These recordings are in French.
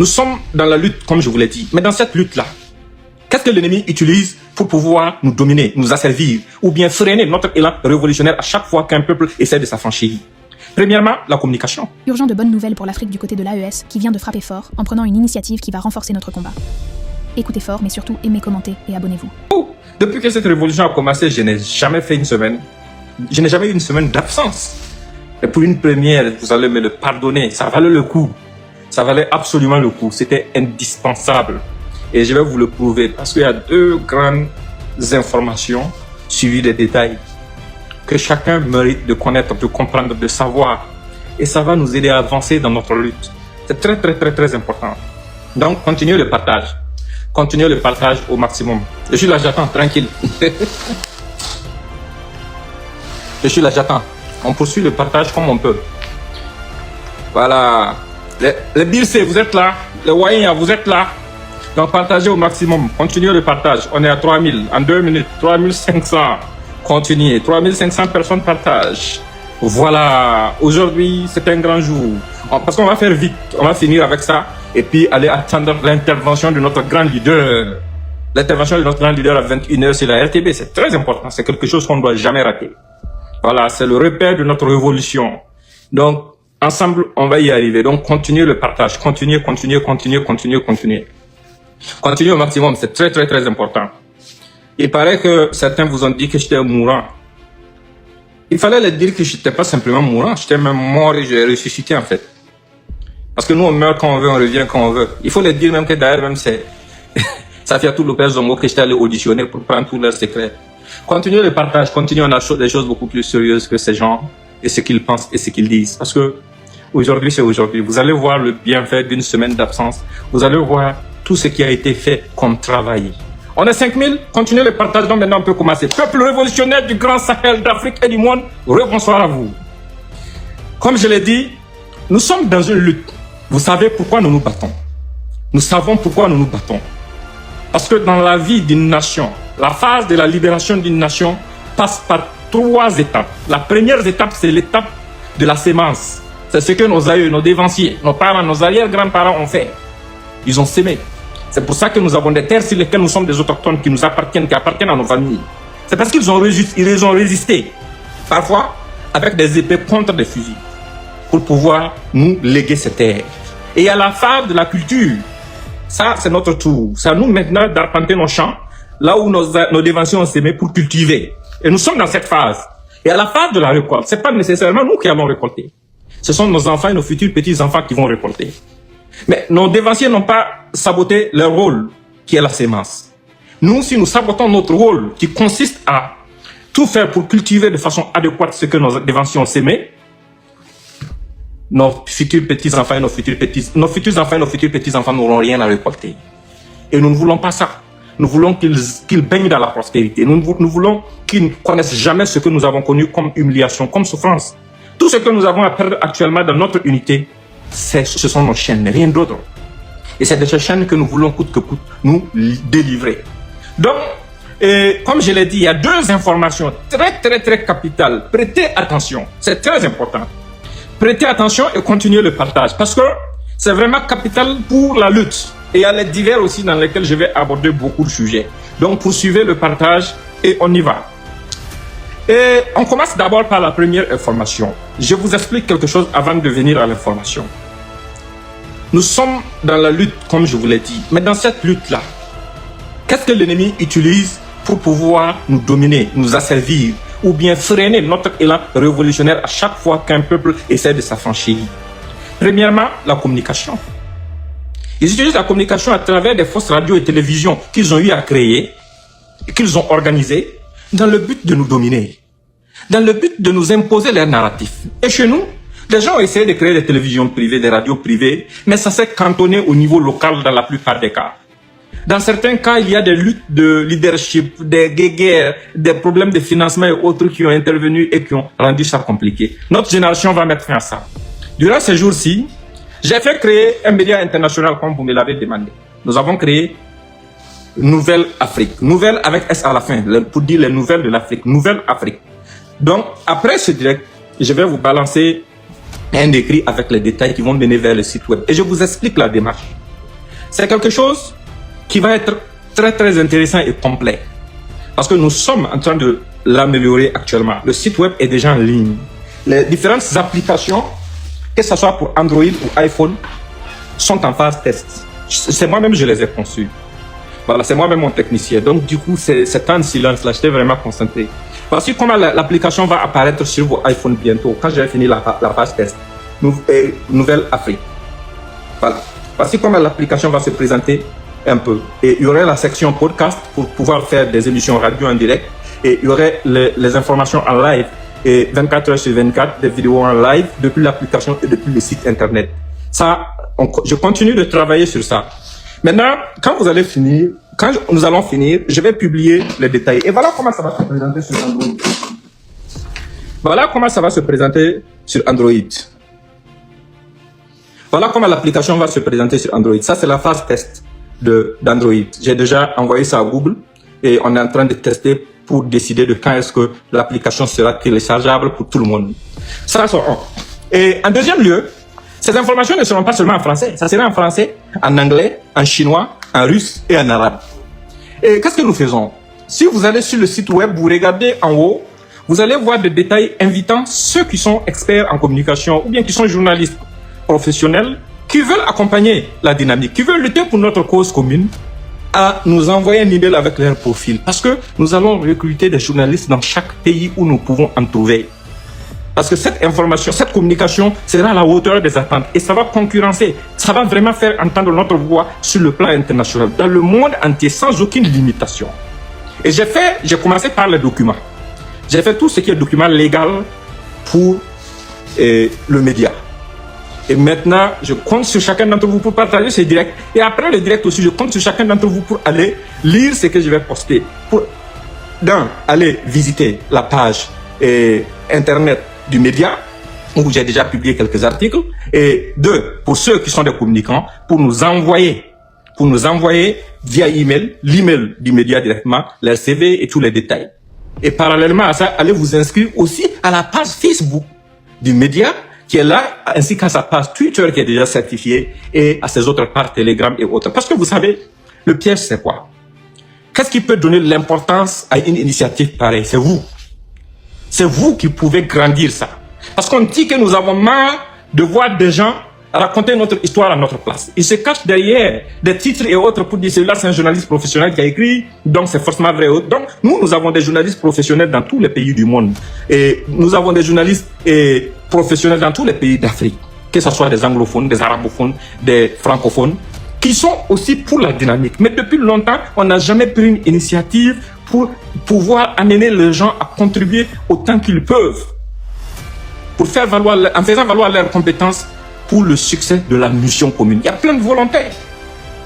Nous sommes dans la lutte, comme je vous l'ai dit. Mais dans cette lutte-là, qu'est-ce que l'ennemi utilise pour pouvoir nous dominer, nous asservir, ou bien freiner notre élan révolutionnaire à chaque fois qu'un peuple essaie de s'affranchir? Premièrement, la communication. Urgent de bonnes nouvelles pour l'Afrique du côté de l'AES, qui vient de frapper fort en prenant une initiative qui va renforcer notre combat. Écoutez fort, mais surtout aimez, commentez et abonnez-vous. Depuis que cette révolution a commencé, je n'ai jamais fait une semaine. Je n'ai jamais eu une semaine d'absence. Et pour une première, vous allez me le pardonner, ça valait le coup. Ça valait absolument le coup. C'était indispensable. Et je vais vous le prouver parce qu'il y a deux grandes informations suivies des détails que chacun mérite de connaître, de comprendre, de savoir. Et ça va nous aider à avancer dans notre lutte. C'est très, très, très, très important. Donc, continuez le partage. Continuez le partage au maximum. Je suis là, j'attends, tranquille. Je suis là, j'attends. On poursuit le partage comme on peut. Voilà. Les Bilsé, vous êtes là. Les Wayens, vous êtes là. Donc, partagez au maximum. Continuez le partage. On est à 3000. En 2 minutes, 3500. Continuez. 3500 personnes partagent. Voilà. Aujourd'hui, c'est un grand jour. Parce qu'on va faire vite. On va finir avec ça. Et puis, aller attendre l'intervention de notre grand leader. L'intervention de notre grand leader à 21h sur la RTB. C'est très important. C'est quelque chose qu'on ne doit jamais rater. Voilà. C'est le repère de notre révolution. Donc, ensemble, on va y arriver. Donc, continuez le partage. Continuez, continuez, continuez, continuez, continuez. Continuez au maximum. C'est très, très, très important. Il paraît que certains vous ont dit que j'étais mourant. Il fallait leur dire que je n'étais pas simplement mourant. J'étais même mort et j'ai ressuscité, en fait. Parce que nous, on meurt quand on veut, on revient quand on veut. Il faut leur dire même que d'ailleurs, même c'est Safiatou Lopez Zongo que j'étais allé auditionner pour prendre tous leurs secrets. Continuez le partage. Continuez, on a des choses beaucoup plus sérieuses que ces gens et ce qu'ils pensent et ce qu'ils disent. Parce que aujourd'hui, c'est aujourd'hui. Vous allez voir le bienfait d'une semaine d'absence. Vous allez voir tout ce qui a été fait comme travail. On est 5000, continuez le partage, donc maintenant on peut commencer. Peuple révolutionnaire du Grand Sahel, d'Afrique et du monde, rebonsoir à vous. Comme je l'ai dit, nous sommes dans une lutte. Vous savez pourquoi nous nous battons. Nous savons pourquoi nous nous battons. Parce que dans la vie d'une nation, la phase de la libération d'une nation passe par 3 étapes. La première étape, c'est l'étape de la sémence. C'est ce que nos aïeux, nos dévanciers, nos parents, nos arrière-grands-parents ont fait. Ils ont sémé. C'est pour ça que nous avons des terres sur lesquelles nous sommes des autochtones qui nous appartiennent, qui appartiennent à nos familles. C'est parce qu'ils ont résisté, parfois avec des épées contre des fusils, pour pouvoir nous léguer ces terres. Et à la phase de la culture, ça c'est notre tour. C'est à nous maintenant d'arpenter nos champs, là où nos dévanciers ont sémé pour cultiver. Et nous sommes dans cette phase. Et à la phase de la récolte, c'est pas nécessairement nous qui allons récolter. Ce sont nos enfants et nos futurs petits-enfants qui vont récolter. Mais nos dévanciers n'ont pas saboté leur rôle, qui est la sémence. Nous, si nous sabotons notre rôle, qui consiste à tout faire pour cultiver de façon adéquate ce que nos dévanciers ont sémé, nos futurs petits-enfants et nos futurs petits-enfants n'auront rien à récolter. Et nous ne voulons pas ça. Nous voulons qu'ils baignent dans la prospérité. Nous voulons qu'ils ne connaissent jamais ce que nous avons connu comme humiliation, comme souffrance. Tout ce que nous avons à perdre actuellement dans notre unité, ce sont nos chaînes, rien d'autre. Et c'est de ces chaînes que nous voulons coûte que coûte nous délivrer. Donc, comme je l'ai dit, il y a 2 informations très, très, très capitales. Prêtez attention, c'est très important. Prêtez attention et continuez le partage. Parce que c'est vraiment capital pour la lutte. Et il y a les divers aussi dans lesquels je vais aborder beaucoup de sujets. Donc, poursuivez le partage et on y va. Et on commence d'abord par la première information. Je vous explique quelque chose avant de venir à l'information. Nous sommes dans la lutte, comme je vous l'ai dit. Mais dans cette lutte-là, qu'est-ce que l'ennemi utilise pour pouvoir nous dominer, nous asservir, ou bien freiner notre élan révolutionnaire à chaque fois qu'un peuple essaie de s'affranchir? Premièrement, la communication. Ils utilisent la communication à travers des fausses radios et télévisions qu'ils ont eu à créer, qu'ils ont organisées, dans le but de nous dominer, dans le but de nous imposer leurs narratifs. Et chez nous, les gens ont essayé de créer des télévisions privées, des radios privées, mais ça s'est cantonné au niveau local dans la plupart des cas. Dans certains cas, il y a des luttes de leadership, des guerres, des problèmes de financement et autres qui ont intervenu et qui ont rendu ça compliqué. Notre génération va mettre fin à ça. Durant ces jours-ci, j'ai fait créer un média international comme vous me l'avez demandé. Nous avons créé Nouvelle Afrique. Nouvelle avec S à la fin, pour dire les nouvelles de l'Afrique. Nouvelle Afrique. Donc, après ce direct, je vais vous balancer un écrit avec les détails qui vont mener vers le site web. Et je vous explique la démarche. C'est quelque chose qui va être très très intéressant et complet. Parce que nous sommes en train de l'améliorer actuellement. Le site web est déjà en ligne. Les différentes applications, que ce soit pour Android ou iPhone, sont en phase test. C'est moi-même, je les ai conçus. Voilà, c'est moi-même mon technicien. Donc, du coup, c'est temps de silence. Là, j'étais vraiment concentré. Voici comment l'application va apparaître sur vos iPhones bientôt, quand j'ai fini la phase test. Nouvelle Afrique. Voilà. Voici comment l'application va se présenter un peu. Et il y aurait la section podcast pour pouvoir faire des émissions radio en direct. Et il y aurait les informations en live. Et 24 heures sur 24, des vidéos en live depuis l'application et depuis le site internet. Ça, je continue de travailler sur ça. Maintenant, quand nous allons finir, je vais publier les détails. Et voilà comment ça va se présenter sur Android. Voilà comment ça va se présenter sur Android. Voilà comment l'application va se présenter sur Android. Ça, c'est la phase test d'Android. J'ai déjà envoyé ça à Google et on est en train de tester pour décider de quand est-ce que l'application sera téléchargeable pour tout le monde. Ça, c'est un. Et en deuxième lieu, ces informations ne seront pas seulement en français. Ça sera en français, en anglais, en chinois, en russe et en arabe. Et qu'est-ce que nous faisons? Si vous allez sur le site web, vous regardez en haut, vous allez voir des détails invitant ceux qui sont experts en communication ou bien qui sont journalistes professionnels, qui veulent accompagner la dynamique, qui veulent lutter pour notre cause commune, à nous envoyer un email avec leur profil. Parce que nous allons recruter des journalistes dans chaque pays où nous pouvons en trouver. Parce que cette information, cette communication sera à la hauteur des attentes et ça va concurrencer, ça va vraiment faire entendre notre voix sur le plan international, dans le monde entier, sans aucune limitation. Et j'ai commencé par les documents. J'ai fait tout ce qui est document légal pour le média. Et maintenant, je compte sur chacun d'entre vous pour partager ces directs. Et après le direct aussi, je compte sur chacun d'entre vous pour aller lire ce que je vais poster. Pour, aller visiter la page internet du média, où j'ai déjà publié quelques articles. Et 2, pour ceux qui sont des communicants, pour nous envoyer via email, l'email du média directement, leur CV et tous les détails. Et parallèlement à ça, allez vous inscrire aussi à la page Facebook du média, qui est là, ainsi qu'à sa page Twitter qui est déjà certifiée et à ses autres pages Telegram et autres. Parce que vous savez, le piège c'est quoi? Qu'est-ce qui peut donner l'importance à une initiative pareille? C'est vous. C'est vous qui pouvez grandir ça. Parce qu'on dit que nous avons marre de voir des gens raconter notre histoire à notre place. Ils se cachent derrière des titres et autres pour dire celui-là c'est un journaliste professionnel qui a écrit, donc c'est forcément vrai. Donc nous avons des journalistes professionnels dans tous les pays du monde. Et nous avons des journalistes professionnels dans tous les pays d'Afrique, que ce soit des anglophones, des arabophones, des francophones, qui sont aussi pour la dynamique. Mais depuis longtemps, on n'a jamais pris une initiative pour pouvoir amener les gens à contribuer autant qu'ils peuvent, pour faire valoir, en faisant valoir leurs compétences pour le succès de la mission commune. Il y a plein de volontaires.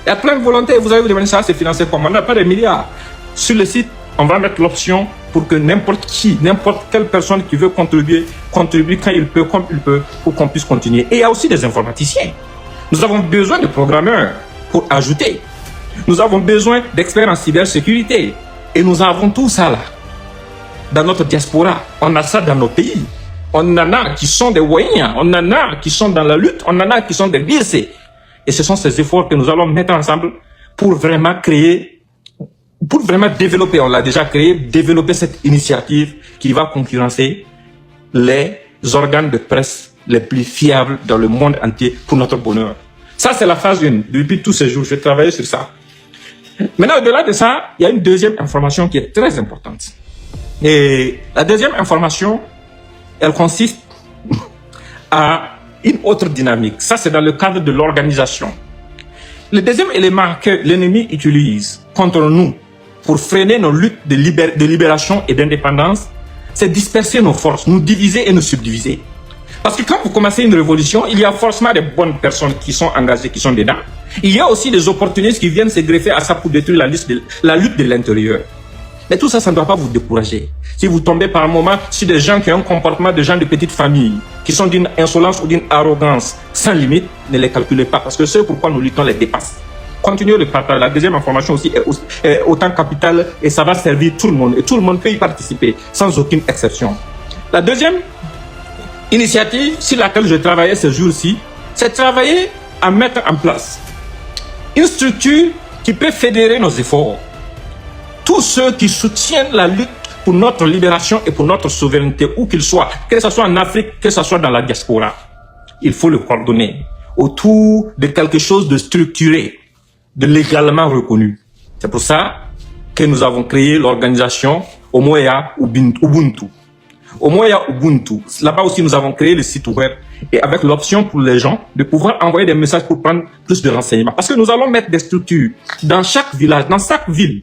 Il y a plein de volontaires. Vous allez vous demander ça, c'est financé comment? On n'a pas de milliards. Sur le site, on va mettre l'option pour que n'importe qui, n'importe quelle personne qui veut contribue quand il peut, comme il peut, pour qu'on puisse continuer. Et il y a aussi des informaticiens. Nous avons besoin de programmeurs pour ajouter. Nous avons besoin d'experts en cybersécurité. Et nous avons tout ça là. Dans notre diaspora, on a ça dans nos pays. On en a qui sont des Wayens, on en a qui sont dans la lutte, on en a qui sont des BC. Et ce sont ces efforts que nous allons mettre ensemble pour vraiment créer, pour vraiment développer, on l'a déjà créé, développer cette initiative qui va concurrencer les organes de presse les plus fiables dans le monde entier pour notre bonheur. Ça, c'est la phase 1. Depuis tous ces jours, je vais travailler sur ça. Maintenant, au-delà de ça, il y a une deuxième information qui est très importante. Et la deuxième information, elle consiste à une autre dynamique. Ça, c'est dans le cadre de l'organisation. Le deuxième élément que l'ennemi utilise contre nous pour freiner nos luttes de libération et d'indépendance, c'est disperser nos forces, nous diviser et nous subdiviser. Parce que quand vous commencez une révolution, il y a forcément des bonnes personnes qui sont engagées, qui sont dedans. Il y a aussi des opportunistes qui viennent se greffer à ça pour détruire la lutte de l'intérieur. Mais tout ça, ça ne doit pas vous décourager. Si vous tombez par un moment sur des gens qui ont un comportement de gens de petite famille, qui sont d'une insolence ou d'une arrogance sans limite, ne les calculez pas, parce que ce pourquoi nous luttons les dépasse. Continuez le partage. La deuxième information aussi est autant capitale et ça va servir tout le monde. Et tout le monde peut y participer, sans aucune exception. La deuxième initiative sur laquelle je travaillais ces jours-ci, c'est travailler à mettre en place Une structure qui peut fédérer nos efforts. Tous ceux qui soutiennent la lutte pour notre libération et pour notre souveraineté, où qu'ils soient, que ce soit en Afrique, que ce soit dans la diaspora, il faut le coordonner autour de quelque chose de structuré, de légalement reconnu. C'est pour ça que nous avons créé l'organisation Umoja Ubuntu. Umoja Ubuntu. Là-bas aussi, nous avons créé le site web et avec l'option pour les gens de pouvoir envoyer des messages pour prendre plus de renseignements. Parce que nous allons mettre des structures dans chaque village, dans chaque ville,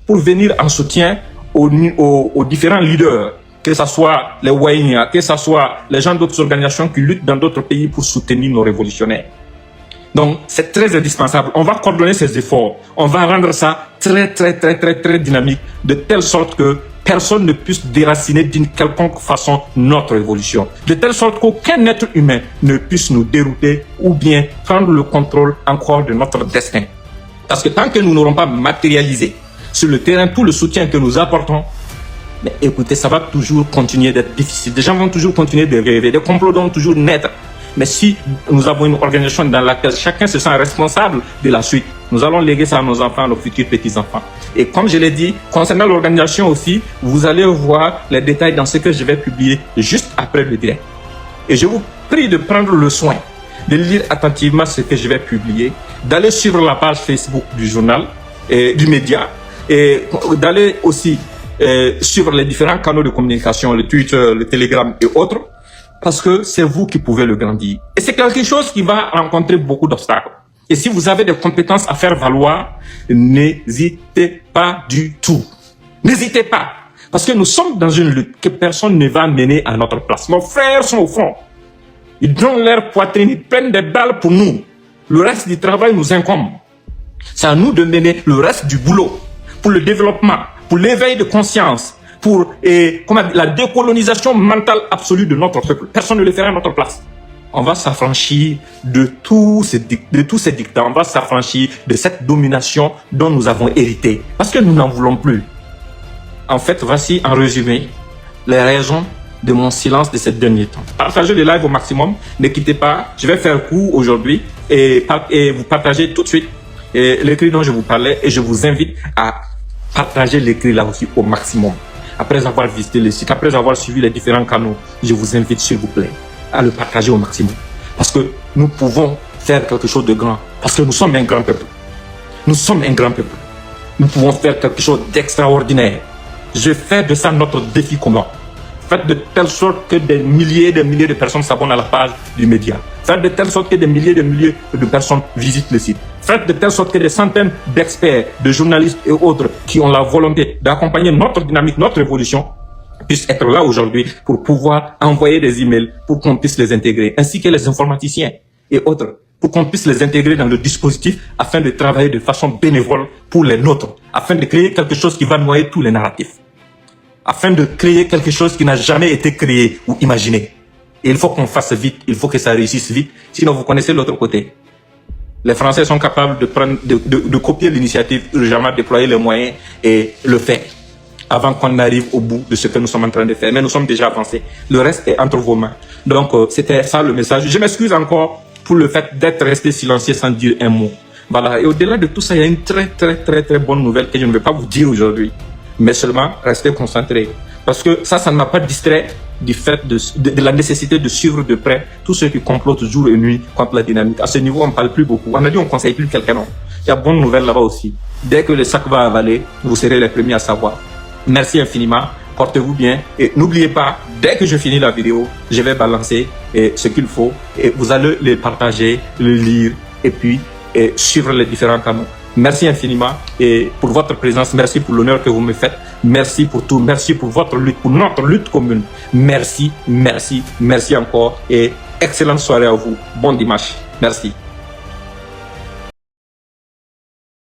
pour venir en soutien aux différents leaders, que ce soit les Waynia, que ce soit les gens d'autres organisations qui luttent dans d'autres pays pour soutenir nos révolutionnaires. Donc, c'est très indispensable. On va coordonner ces efforts. On va rendre ça très dynamique, de telle sorte que personne ne puisse déraciner d'une quelconque façon notre évolution. De telle sorte qu'aucun être humain ne puisse nous dérouter ou bien prendre le contrôle encore de notre destin. Parce que tant que nous n'aurons pas matérialisé sur le terrain tout le soutien que nous apportons, mais écoutez, ça va toujours continuer d'être difficile. Des gens vont toujours continuer de rêver, des complots vont toujours naître. Mais si nous avons une organisation dans laquelle chacun se sent responsable de la suite, nous allons léguer ça à nos enfants, à nos futurs petits-enfants. Et comme je l'ai dit, concernant l'organisation aussi, vous allez voir les détails dans ce que je vais publier juste après le direct. Et je vous prie de prendre le soin de lire attentivement ce que je vais publier, d'aller suivre la page Facebook du journal, du média, et d'aller aussi suivre les différents canaux de communication, le Twitter, le Telegram et autres, parce que c'est vous qui pouvez le grandir. Et c'est quelque chose qui va rencontrer beaucoup d'obstacles. Et si vous avez des compétences à faire valoir, n'hésitez pas du tout. N'hésitez pas. Parce que nous sommes dans une lutte que personne ne va mener à notre place. Nos frères sont au front. Ils donnent leur poitrine, ils prennent des balles pour nous. Le reste du travail nous incombe. C'est à nous de mener le reste du boulot pour le développement, pour l'éveil de conscience, pour la décolonisation mentale absolue de notre peuple. Personne ne le fera à notre place. On va s'affranchir de tous ces dictats. On va s'affranchir de cette domination dont nous avons hérité. Parce que nous n'en voulons plus. En fait, voici en résumé les raisons de mon silence de ces derniers temps. Partagez le live au maximum. Ne quittez pas. Je vais faire court aujourd'hui et vous partagez tout de suite l'écrit dont je vous parlais. Et je vous invite à partager l'écrit là aussi au maximum. Après avoir visité le site, après avoir suivi les différents canaux, je vous invite s'il vous plaît à le partager au maximum. Parce que nous pouvons faire quelque chose de grand. Parce que nous sommes un grand peuple. Nous sommes un grand peuple. Nous pouvons faire quelque chose d'extraordinaire. Je fais de ça notre défi commun. Faites de telle sorte que des milliers de personnes s'abonnent à la page du média. Faites de telle sorte que des milliers de personnes visitent le site. Faites de telle sorte que des centaines d'experts, de journalistes et autres qui ont la volonté d'accompagner notre dynamique, notre évolution, puissent être là aujourd'hui pour pouvoir envoyer des emails pour qu'on puisse les intégrer, ainsi que les informaticiens et autres, pour qu'on puisse les intégrer dans le dispositif afin de travailler de façon bénévole pour les nôtres, afin de créer quelque chose qui va noyer tous les narratifs, afin de créer quelque chose qui n'a jamais été créé ou imaginé. Et il faut qu'on fasse vite, il faut que ça réussisse vite, sinon vous connaissez l'autre côté. Les Français sont capables de copier l'initiative, urgemment déployer les moyens et le faire avant qu'on arrive au bout de ce que nous sommes en train de faire. Mais nous sommes déjà avancés. Le reste est entre vos mains. Donc, c'était ça le message. Je m'excuse encore pour le fait d'être resté silencieux sans dire un mot. Voilà. Et au-delà de tout ça, il y a une très bonne nouvelle que je ne vais pas vous dire aujourd'hui. Mais seulement rester concentré. Parce que ça ne m'a pas distrait du fait de la nécessité de suivre de près tous ceux qui complotent jour et nuit contre la dynamique. À ce niveau, on ne parle plus beaucoup. On a dit on ne conseille plus quelqu'un, non. Il y a bonne nouvelle là-bas aussi. Dès que le sac va avaler, vous serez les premiers à savoir. Merci infiniment, portez-vous bien et n'oubliez pas, dès que je finis la vidéo, je vais balancer ce qu'il faut et vous allez les partager, le lire et puis suivre les différents canaux. Merci infiniment et pour votre présence, merci pour l'honneur que vous me faites, merci pour tout, merci pour votre lutte, pour notre lutte commune. Merci encore et excellente soirée à vous. Bon dimanche. Merci.